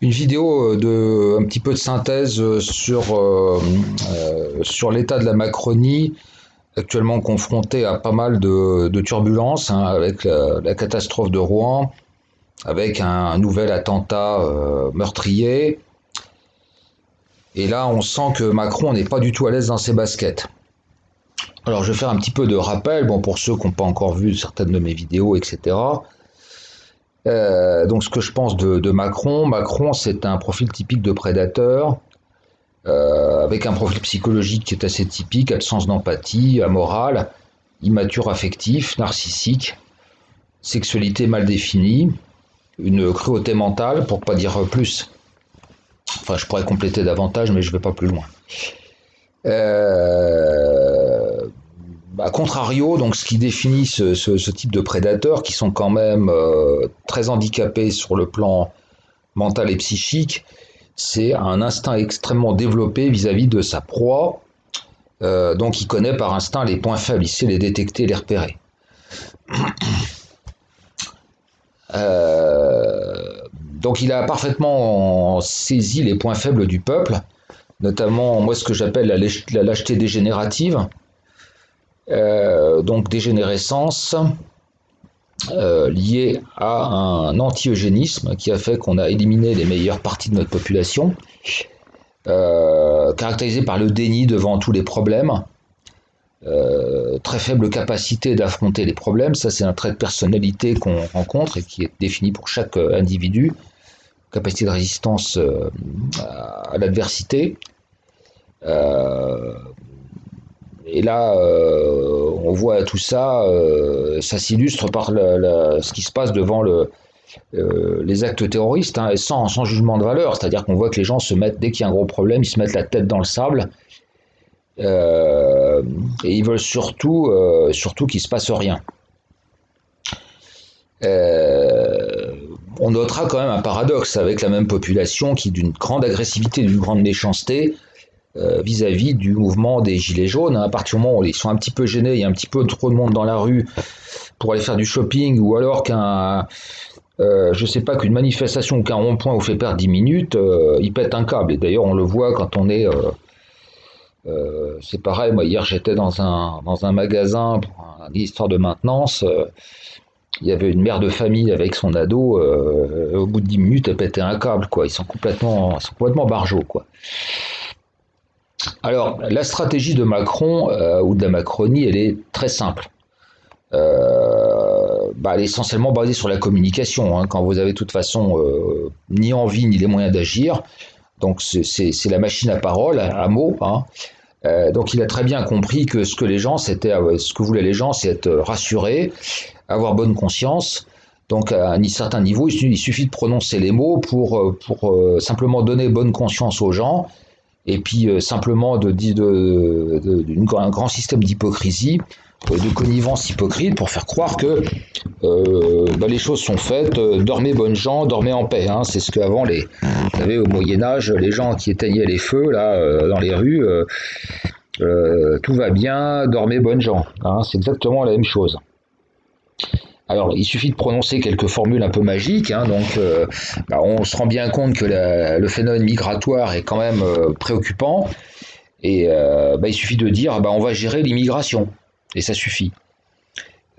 une vidéo de un petit peu de synthèse sur l'état de la Macronie, actuellement confrontée à pas mal de turbulences, hein, avec la catastrophe de Rouen, avec un nouvel attentat meurtrier. Et là, on sent que Macron n'est pas du tout à l'aise dans ses baskets. Alors, je vais faire un petit peu de rappel, bon, pour ceux qui n'ont pas encore vu certaines de mes vidéos, etc. Donc, ce que je pense de Macron, c'est un profil typique de prédateur, avec un profil psychologique qui est assez typique, absence d'empathie, amoral, immature affectif, narcissique, sexualité mal définie, une cruauté mentale, pour pas dire plus. Enfin, je pourrais compléter davantage, mais je ne vais pas plus loin. A contrario, donc ce qui définit ce type de prédateurs, qui sont quand même très handicapés sur le plan mental et psychique, c'est un instinct extrêmement développé vis-à-vis de sa proie. Donc il connaît par instinct les points faibles, il sait les détecter, les repérer. Donc il a parfaitement saisi les points faibles du peuple, notamment moi ce que j'appelle la lâcheté dégénérative, donc dégénérescence liée à un anti-eugénisme qui a fait qu'on a éliminé les meilleures parties de notre population, caractérisée par le déni devant tous les problèmes, très faible capacité d'affronter les problèmes. Ça, c'est un trait de personnalité qu'on rencontre et qui est défini pour chaque individu. Capacité de résistance à l'adversité. Et là, on voit tout ça, ça s'illustre par ce qui se passe devant les actes terroristes, hein, et sans jugement de valeur. C'est-à-dire qu'on voit que les gens se mettent, dès qu'il y a un gros problème, ils se mettent la tête dans le sable. Et ils veulent surtout qu'il ne se passe rien. On notera quand même un paradoxe avec la même population qui, d'une grande agressivité, d'une grande méchanceté vis-à-vis du mouvement des Gilets jaunes. À partir du moment où ils sont un petit peu gênés, il y a un petit peu trop de monde dans la rue pour aller faire du shopping, ou alors je sais pas, qu'une manifestation ou qu'un rond-point vous fait perdre 10 minutes, ils pètent un câble. Et d'ailleurs, on le voit quand on est... c'est pareil, moi hier j'étais dans un magasin pour une histoire de maintenance. Il y avait une mère de famille avec son ado, au bout de 10 minutes, elle pétait un câble, quoi. Ils sont complètement barjots, quoi. Alors, la stratégie de Macron, ou de la Macronie, elle est très simple. Elle est essentiellement basée sur la communication, hein, quand vous avez de toute façon ni envie ni les moyens d'agir. Donc, c'est la machine à parole, à mots, hein. Donc il a très bien compris que ce que voulaient les gens, c'est être rassurés, avoir bonne conscience. Donc à un certain niveau, il suffit de prononcer les mots pour simplement donner bonne conscience aux gens, et puis simplement un grand système d'hypocrisie, de connivence hypocrite, pour faire croire que les choses sont faites, dormez bonnes gens, dormez en paix, hein. C'est ce qu'avant, vous savez, au Moyen-Âge, les gens qui éteignaient les feux là, dans les rues, tout va bien, dormez bonnes gens, hein. C'est exactement la même chose. Alors, il suffit de prononcer quelques formules un peu magiques, hein, donc on se rend bien compte que le phénomène migratoire est quand même préoccupant, et il suffit de dire on va gérer l'immigration, et ça suffit.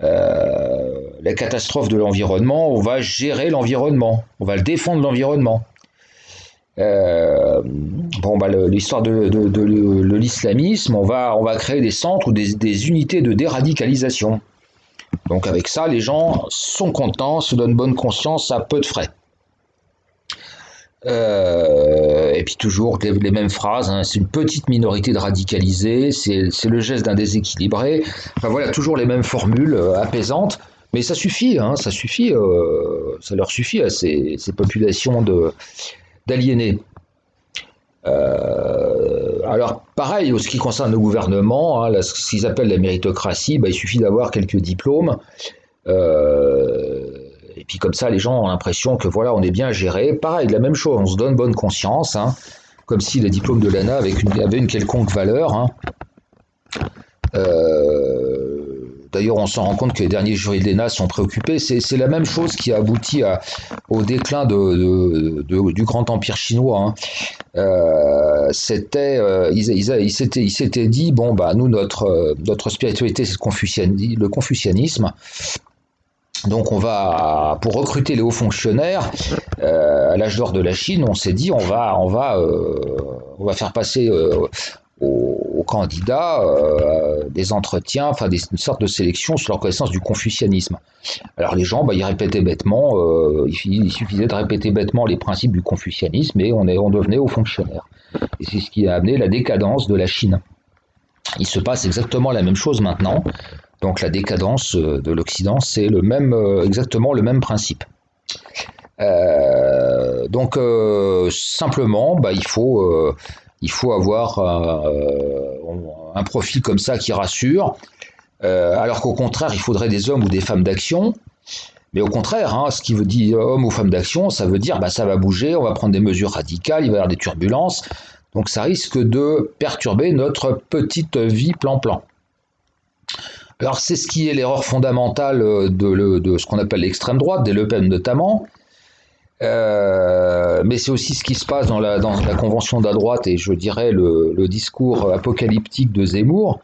La catastrophe de l'environnement, on va gérer l'environnement, on va le défendre l'environnement. L'histoire de l'islamisme, on va créer des centres ou des unités de déradicalisation. Donc avec ça, les gens sont contents, se donnent bonne conscience à peu de frais. Et puis toujours les mêmes phrases, hein, c'est une petite minorité de radicalisés, c'est le geste d'un déséquilibré. Enfin voilà, toujours les mêmes formules apaisantes, mais ça suffit, hein, ça leur suffit à ces populations d'aliénés. Alors pareil, en ce qui concerne le gouvernement, hein, ce qu'ils appellent la méritocratie, il suffit d'avoir quelques diplômes. Et puis comme ça, les gens ont l'impression que voilà, on est bien géré. Pareil, la même chose, on se donne bonne conscience, hein, comme si les diplômes de l'ANA avaient une quelconque valeur, hein. D'ailleurs, on s'en rend compte que les derniers jurys de l'ENA sont préoccupés. C'est la même chose qui a abouti au déclin du grand empire chinois. Hein. Ils s'étaient dit, bon, bah, nous, notre spiritualité, c'est le confucianisme. Donc pour recruter les hauts fonctionnaires, à l'âge d'or de la Chine, on s'est dit, on va faire passer aux candidats des entretiens, enfin une sorte de sélection sur leur connaissance du confucianisme. Alors les gens, ils répétaient bêtement, il suffisait de répéter bêtement les principes du confucianisme et on devenait haut fonctionnaire. Et c'est ce qui a amené la décadence de la Chine. Il se passe exactement la même chose maintenant. Donc la décadence de l'Occident, c'est exactement le même principe. Simplement, il faut avoir un profil comme ça qui rassure, alors qu'au contraire, il faudrait des hommes ou des femmes d'action. Mais au contraire, hein, ce qui veut dire homme ou femme d'action, ça veut dire ça va bouger, on va prendre des mesures radicales, il va y avoir des turbulences. Donc ça risque de perturber notre petite vie plan-plan. Alors c'est ce qui est l'erreur fondamentale de ce qu'on appelle l'extrême droite, des Le Pen notamment. Mais c'est aussi ce qui se passe dans la convention de la droite et je dirais le discours apocalyptique de Zemmour.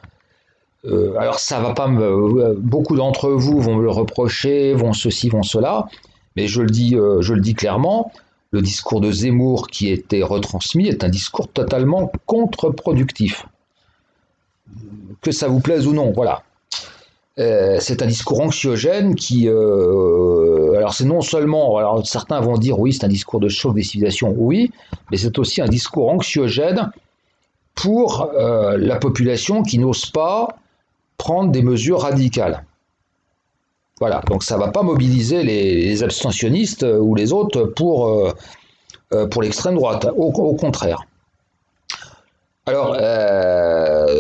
Alors ça va pas beaucoup d'entre vous vont me le reprocher, vont ceci, vont cela, mais je le dis clairement, le discours de Zemmour qui était retransmis est un discours totalement contre-productif. Que ça vous plaise ou non, voilà. C'est un discours anxiogène qui, alors c'est non seulement, alors certains vont dire oui c'est un discours de choc des civilisations, oui, mais c'est aussi un discours anxiogène pour la population qui n'ose pas prendre des mesures radicales. Voilà, donc ça ne va pas mobiliser les abstentionnistes ou les autres pour l'extrême droite, au contraire. Alors,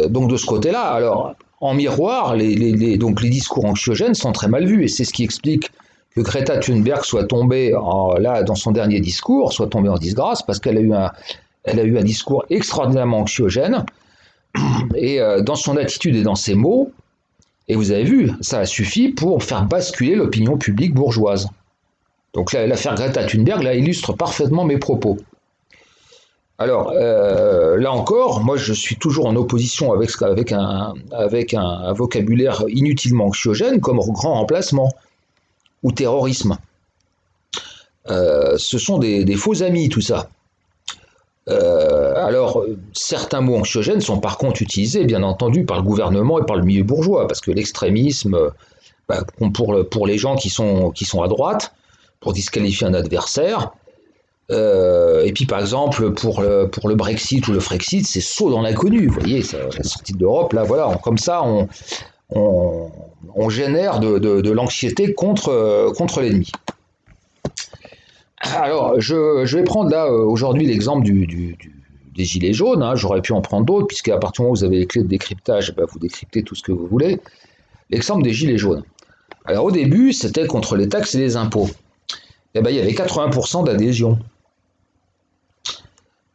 donc de ce côté-là, alors en miroir, les discours anxiogènes sont très mal vus et c'est ce qui explique que Greta Thunberg soit tombée dans son dernier discours, soit tombée en disgrâce parce qu'elle a eu un discours extraordinairement anxiogène et dans son attitude et dans ses mots, et vous avez vu, ça a suffi pour faire basculer l'opinion publique bourgeoise. Donc l'affaire Greta Thunberg là, illustre parfaitement mes propos. Alors, là encore, moi je suis toujours en opposition avec un vocabulaire inutilement anxiogène comme grand remplacement ou terrorisme. Ce sont des faux amis, tout ça. Alors, certains mots anxiogènes sont par contre utilisés, bien entendu, par le gouvernement et par le milieu bourgeois, parce que l'extrémisme, pour les gens qui sont à droite, pour disqualifier un adversaire, et puis par exemple pour le Brexit ou le Frexit, c'est saut dans l'inconnu, vous voyez, la sortie d'Europe, là voilà, comme ça on génère de l'anxiété contre l'ennemi. Alors je vais prendre là aujourd'hui l'exemple des gilets jaunes, hein. J'aurais pu en prendre d'autres, puisqu'à partir du moment où vous avez les clés de décryptage, vous décryptez tout ce que vous voulez. L'exemple des gilets jaunes. Alors au début, c'était contre les taxes et les impôts. Il y avait 80% d'adhésion.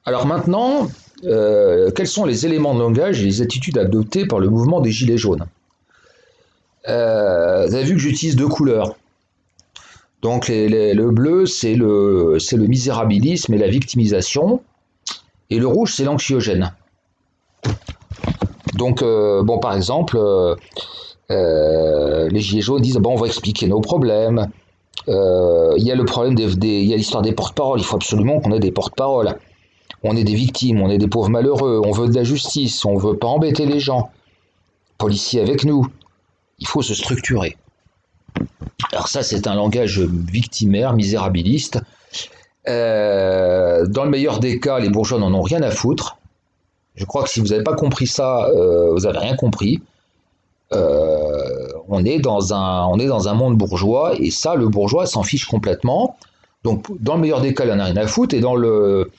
Alors maintenant, quels sont les éléments de langage et les attitudes adoptées par le mouvement des Gilets jaunes ? Vous avez vu que j'utilise deux couleurs. Donc le bleu, c'est le misérabilisme et la victimisation, et le rouge, c'est l'anxiogène. Donc, par exemple, les Gilets jaunes disent on va expliquer nos problèmes. Il y a le problème il y a l'histoire des porte-paroles. Il faut absolument qu'on ait des porte-paroles. On est des victimes, on est des pauvres malheureux, on veut de la justice, on veut pas embêter les gens. Policiers avec nous. Il faut se structurer. Alors ça, c'est un langage victimaire, misérabiliste. Dans le meilleur des cas, les bourgeois n'en ont rien à foutre. Je crois que si vous n'avez pas compris ça, vous n'avez rien compris. On est dans un monde bourgeois, et ça, le bourgeois s'en fiche complètement. Donc, dans le meilleur des cas, il n'en a rien à foutre, et dans le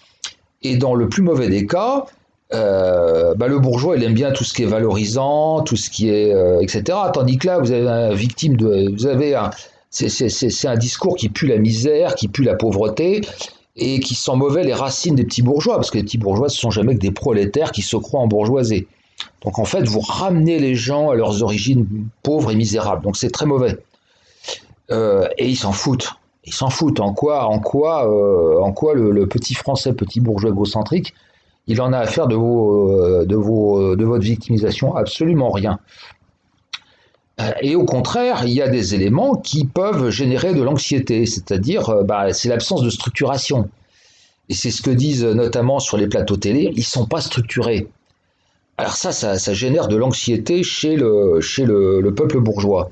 plus mauvais des cas, le bourgeois, il aime bien tout ce qui est valorisant, tout ce qui est, etc. Tandis que là, vous avez c'est un discours qui pue la misère, qui pue la pauvreté, et qui sent mauvais les racines des petits bourgeois, parce que les petits bourgeois, ce sont jamais que des prolétaires qui se croient embourgeoisés. Donc en fait, vous ramenez les gens à leurs origines pauvres et misérables. Donc c'est très mauvais. Et ils s'en foutent. Ils s'en foutent. En quoi le petit français, petit bourgeois égocentrique, il en a à faire de votre victimisation? Absolument rien. Et au contraire, il y a des éléments qui peuvent générer de l'anxiété, c'est-à-dire c'est l'absence de structuration. Et c'est ce que disent notamment sur les plateaux télé, ils ne sont pas structurés. Alors ça génère de l'anxiété chez le peuple bourgeois.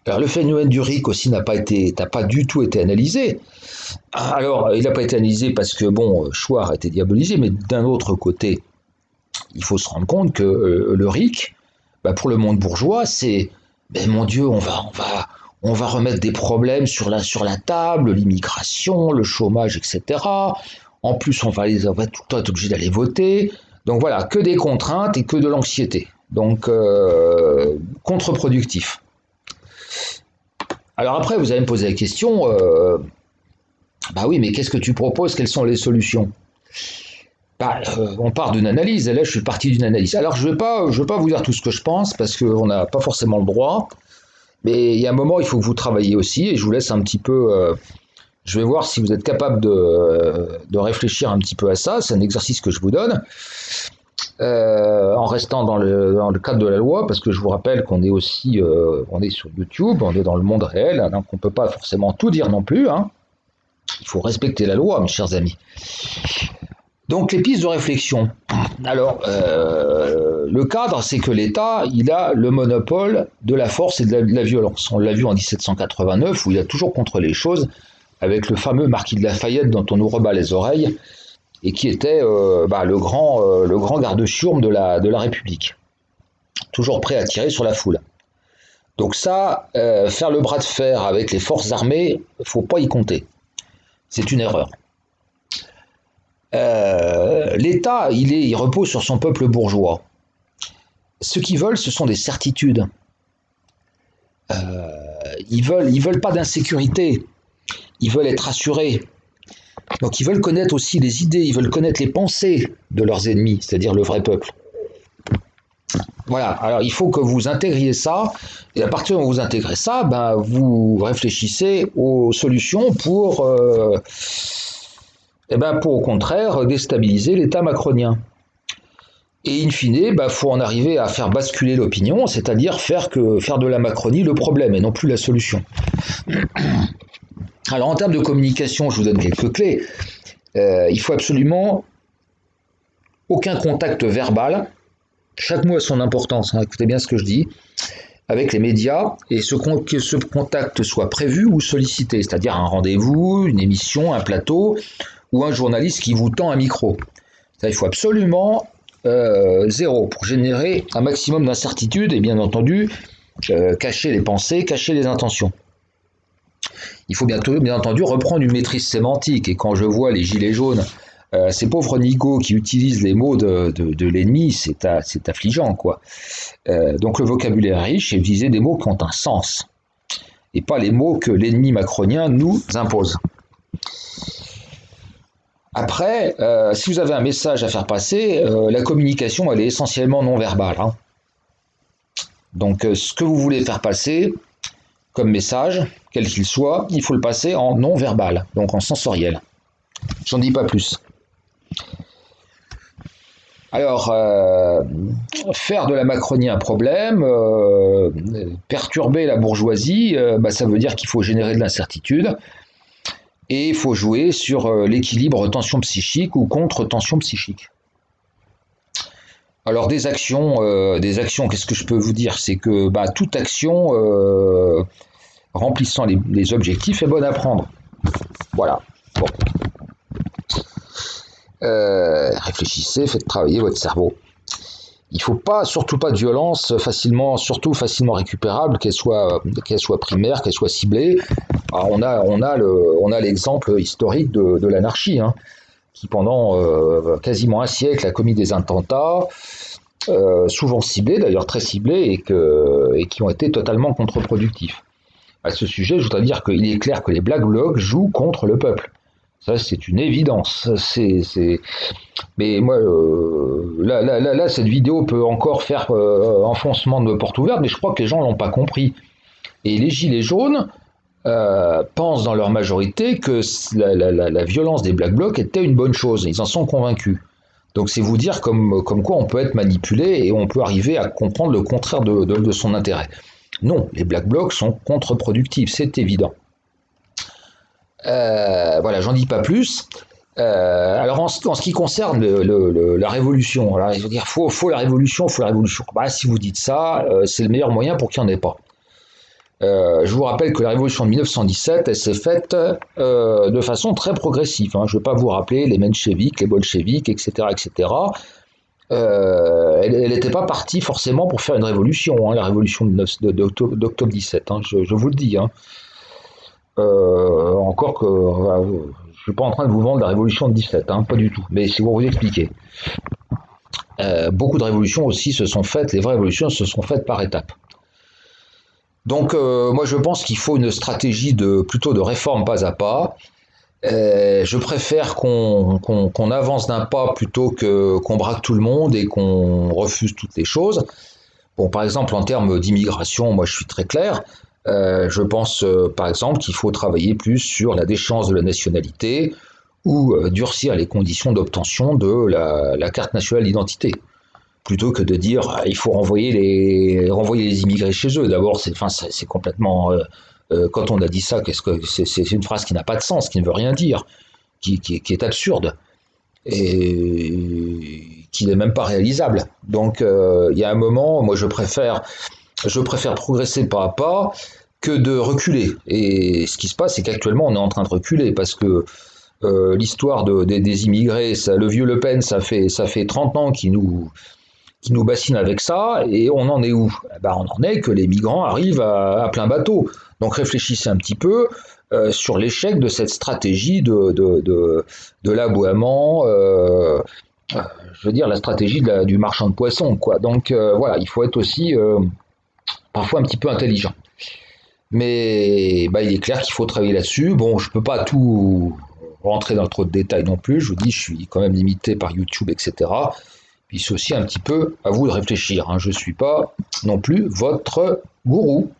Alors le phénomène du RIC aussi n'a pas du tout été analysé. Alors il n'a pas été analysé parce que Chouard a été diabolisé, mais d'un autre côté, il faut se rendre compte que le RIC, pour le monde bourgeois, c'est mon Dieu, on va remettre des problèmes sur la table, l'immigration, le chômage, etc. En plus, on va tout le temps être obligé d'aller voter. Donc voilà, que des contraintes et que de l'anxiété. Donc contre-productif. Alors après, vous allez me poser la question, oui, mais qu'est-ce que tu proposes? Quelles sont les solutions? On part d'une analyse, et là je suis parti d'une analyse. Alors je vais pas vous dire tout ce que je pense, parce qu'on n'a pas forcément le droit, mais il y a un moment, il faut que vous travailliez aussi, et je vous laisse un petit peu... je vais voir si vous êtes capable de réfléchir un petit peu à ça, c'est un exercice que je vous donne, en restant dans le cadre de la loi, parce que je vous rappelle qu'on est aussi on est sur YouTube, on est dans le monde réel, donc on ne peut pas forcément tout dire non plus, hein. Il faut respecter la loi, mes chers amis. Donc les pistes de réflexion. Alors, le cadre, c'est que l'État, il a le monopole de la force et de la violence. On l'a vu en 1789, où il a toujours contrôlé les choses, avec le fameux marquis de Lafayette dont on nous rebat les oreilles, et qui était le grand garde-chiourme de la République. Toujours prêt à tirer sur la foule. Donc ça, faire le bras de fer avec les forces armées, il ne faut pas y compter. C'est une erreur. L'État, il repose sur son peuple bourgeois. Ce qu'ils veulent, ce sont des certitudes. Ils veulent pas d'insécurité. Ils veulent être assurés. Donc ils veulent connaître aussi les idées, ils veulent connaître les pensées de leurs ennemis, c'est-à-dire le vrai peuple. Voilà, alors il faut que vous intégriez ça, et à partir du moment où vous intégrez ça, vous réfléchissez aux solutions pour au contraire déstabiliser l'État macronien. Et in fine, faut en arriver à faire basculer l'opinion, c'est-à-dire faire de la Macronie le problème et non plus la solution. Alors en termes de communication, je vous donne quelques clés. Il faut absolument aucun contact verbal. Chaque mot a son importance, hein, écoutez bien ce que je dis, avec les médias, et que ce contact soit prévu ou sollicité, c'est-à-dire un rendez-vous, une émission, un plateau, ou un journaliste qui vous tend un micro. Il faut absolument zéro pour générer un maximum d'incertitude et bien entendu cacher les pensées, cacher les intentions. Il faut bien entendu reprendre une maîtrise sémantique, et quand je vois les gilets jaunes, ces pauvres nigauds qui utilisent les mots de l'ennemi, c'est affligeant, quoi. Donc le vocabulaire est riche, et utiliser des mots qui ont un sens, et pas les mots que l'ennemi macronien nous impose. Après, si vous avez un message à faire passer, la communication, elle est essentiellement non verbale, hein. Donc ce que vous voulez faire passer comme message, quel qu'il soit, il faut le passer en non verbal, donc en sensoriel. J'en dis pas plus. Alors, faire de la Macronie un problème, perturber la bourgeoisie, ça veut dire qu'il faut générer de l'incertitude, et il faut jouer sur l'équilibre tension psychique ou contre-tension psychique. Alors des actions, qu'est-ce que je peux vous dire? C'est que toute action remplissant les objectifs est bonne à prendre. Voilà. Bon. Réfléchissez, faites travailler votre cerveau. Il ne faut surtout pas de violence surtout facilement récupérable, qu'elle soit primaire, qu'elle soit ciblée. Alors on a l'exemple historique de l'anarchie, hein, qui pendant quasiment un siècle a commis des attentats, souvent ciblés, d'ailleurs très ciblés, et qui ont été totalement contre-productifs. À ce sujet, je voudrais dire qu'il est clair que les Black Blocs jouent contre le peuple. Ça, c'est une évidence. Mais moi, là, cette vidéo peut encore faire enfoncement de porte ouverte, mais je crois que les gens l'ont pas compris. Et les gilets jaunes pensent dans leur majorité que la violence des Black Blocs était une bonne chose. Ils en sont convaincus. Donc c'est vous dire comme quoi on peut être manipulé et on peut arriver à comprendre le contraire de son intérêt. Non, les Black Blocs sont contre-productifs, c'est évident. Voilà, j'en dis pas plus. Alors en ce qui concerne la révolution, alors il faut dire faut la révolution, faut la révolution. Bah, si vous dites ça, c'est le meilleur moyen pour qu'il n'y en ait pas. Je vous rappelle que la révolution de 1917, elle s'est faite de façon très progressive. Hein. Je ne vais pas vous rappeler les mencheviks, les bolcheviks, etc., etc. Elle n'était pas partie forcément pour faire une révolution, hein, la révolution d'octobre 17. Hein, je vous le dis. Hein. Encore que je suis pas en train de vous vendre la révolution de 17, hein, pas du tout. Mais c'est pour vous expliquer. Beaucoup de révolutions aussi se sont faites, les vraies révolutions se sont faites par étapes. Donc moi je pense qu'il faut une stratégie plutôt de réforme pas à pas. Je préfère qu'on avance d'un pas plutôt qu'on braque tout le monde et qu'on refuse toutes les choses. Bon, par exemple, en termes d'immigration, moi je suis très clair. Je pense par exemple qu'il faut travailler plus sur la déchéance de la nationalité ou durcir les conditions d'obtention de la carte nationale d'identité. Plutôt que de dire il faut renvoyer les immigrés chez eux. D'abord, c'est complètement. Quand on a dit ça, c'est une phrase qui n'a pas de sens, qui ne veut rien dire, qui est absurde et qui n'est même pas réalisable. Donc, il y a un moment, moi, je préfère progresser pas à pas que de reculer. Et ce qui se passe, c'est qu'actuellement, on est en train de reculer parce que l'histoire des immigrés, le vieux Le Pen, ça fait 30 ans qui nous bassine avec ça, et on en est où? Ben, on en est que les migrants arrivent à plein bateau. Donc réfléchissez un petit peu sur l'échec de cette stratégie de l'aboiement, je veux dire la stratégie du marchand de poissons, quoi. Donc voilà, il faut être aussi parfois un petit peu intelligent. Mais bah, il est clair qu'il faut travailler là-dessus. Bon, je ne peux pas tout rentrer dans trop de détails non plus. Je vous dis, je suis quand même limité par YouTube, etc. Puis c'est aussi un petit peu à vous de réfléchir. Hein. Je ne suis pas non plus votre gourou.